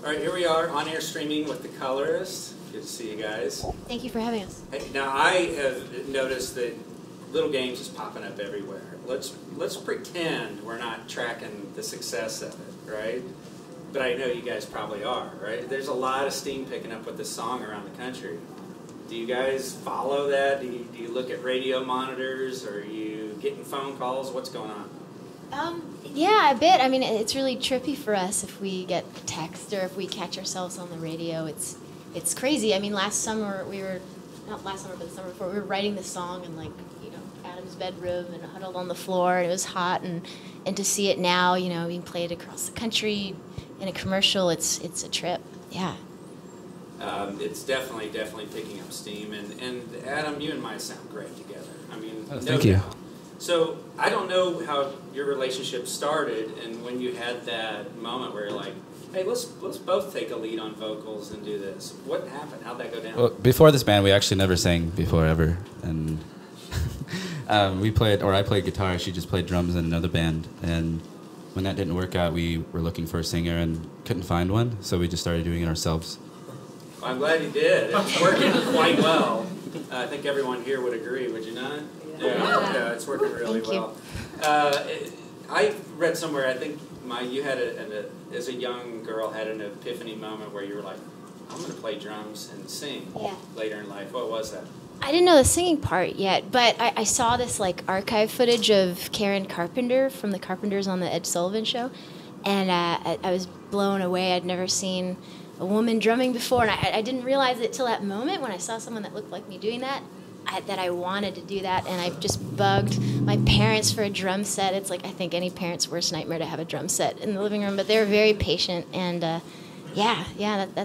All right, here we are on air streaming with The Colourist. Good to see you guys. Thank you for having us. Hey, now, I have noticed that little games is popping up everywhere. Let's pretend we're not tracking the success of it, right? But I know you guys probably are, right? There's a lot of steam picking up with this song around the country. Do you guys follow that? Do you look at radio monitors? Or are you getting phone calls? What's going on? Yeah, a bit. I mean, it's really trippy for us if we get a text or if we catch ourselves on the radio. It's crazy. I mean, last summer we were, not last summer, but the summer before, we were writing the song in, like, you know, Adam's bedroom and huddled on the floor, and it was hot, and to see it now, you know, being played across the country in a commercial, it's a trip. Yeah. It's definitely picking up steam, and Adam, you and Maya sound great together. I mean, thank you. So I don't know how your relationship started, and when you had that moment where you're like, hey, let's both take a lead on vocals and do this. What happened? How'd that go down? Well, before this band, we actually never sang before ever, and I played guitar. She just played drums in another band, and when that didn't work out, we were looking for a singer and couldn't find one, so we just started doing it ourselves. Well, I'm glad you did. It's working quite well. I think everyone here would agree, would you not? Yeah, it's working really well. I read somewhere, I think, you had as a young girl, had an epiphany moment where you were like, I'm going to play drums and sing later in life. What was that? I didn't know the singing part yet, but I saw this, like, archive footage of Karen Carpenter from the Carpenters on the Ed Sullivan Show, and I was blown away. I'd never seen a woman drumming before, and I didn't realize it till that moment when I saw someone that looked like me doing that, that I wanted to do that, and I just bugged my parents for a drum set. It's like, I think, any parent's worst nightmare to have a drum set in the living room, but they were very patient, and that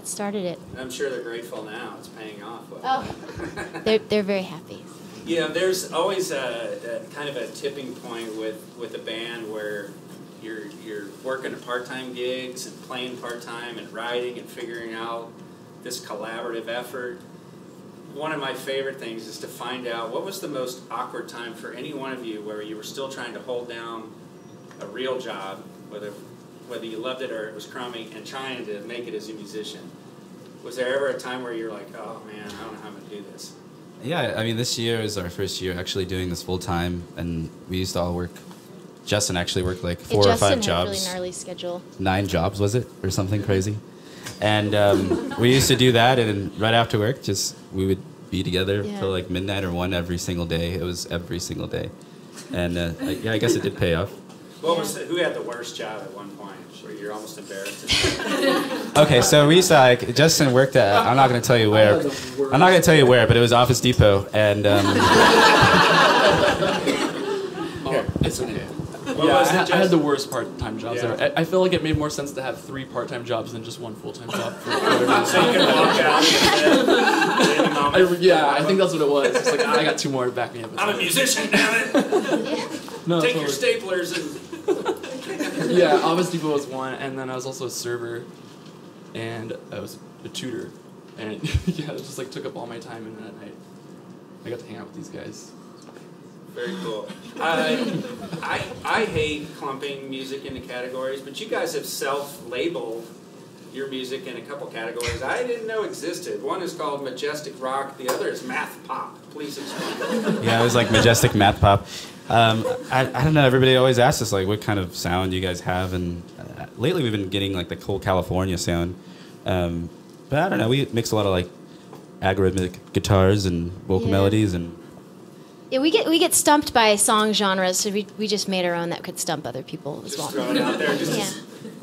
started it. I'm sure they're grateful now. It's paying off. They're very happy. You know, there's always a kind of a tipping point with a band where you're working at part-time gigs and playing part-time and writing and figuring out this collaborative effort. One of my favorite things is to find out what was the most awkward time for any one of you where you were still trying to hold down a real job, whether you loved it or it was crummy, and trying to make it as a musician. Was there ever a time where you're like, oh man, I don't know how I'm going to do this? Yeah, I mean, this year is our first year actually doing this full time, and we used to all work. Justin actually worked like 4 or 5 jobs. Justin had a really gnarly schedule. 9 jobs, was it? Or something crazy. And we used to do that, and right after work, we would be together till like midnight or 1 every single day. It was every single day. And I guess it did pay off. Who had the worst job at one point where you're almost embarrassed? Okay, so we used to, Justin worked at, I'm not going to tell you where. I'm not going to tell you where, but it was Office Depot. And it's okay. I had the worst part-time jobs ever. I feel like it made more sense to have 3 part-time jobs than just 1 full-time job. So you can walk out I think that's what it was. It's like, I got 2 more to back me up. I'm a musician, damn it! No, Take your staplers and... Yeah, Office Depot was one, and then I was also a server, and I was a tutor. And it just like took up all my time, and then at night I got to hang out with these guys. Very cool. I hate clumping music into categories, but you guys have self-labeled your music in a couple categories I didn't know existed. One is called Majestic Rock, the other is Math Pop. Please explain. Yeah, it was like Majestic Math Pop. I don't know, everybody always asks us like what kind of sound you guys have, and lately we've been getting like the cool California sound. But I don't know, we mix a lot of like algorithmic guitars and vocal melodies, and yeah, we get stumped by song genres, so we just made our own that could stump other people as well. Just throw it out there.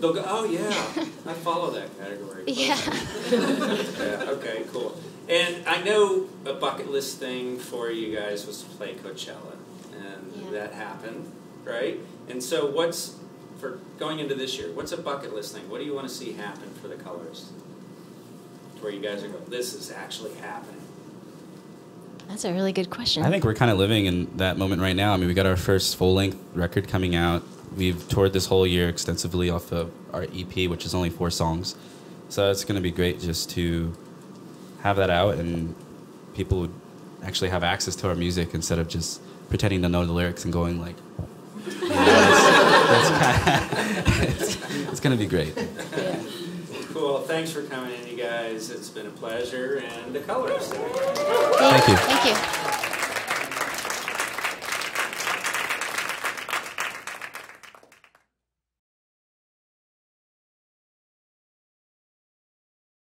They'll go, oh yeah, I follow that category. Yeah. Okay, cool. And I know a bucket list thing for you guys was to play Coachella, and that happened, right? And so for going into this year, what's a bucket list thing? What do you want to see happen for the Colourist? Where you guys are going, this is actually happening. That's a really good question. I think we're kind of living in that moment right now. I mean, we got our first full-length record coming out. We've toured this whole year extensively off of our EP, which is only 4 songs. So it's going to be great just to have that out, and people would actually have access to our music instead of just pretending to know the lyrics and going like, you know, it's going to be great. Cool. Well, thanks for coming in, you guys. It's been a pleasure. And The Colourist. Thank you. Thank you.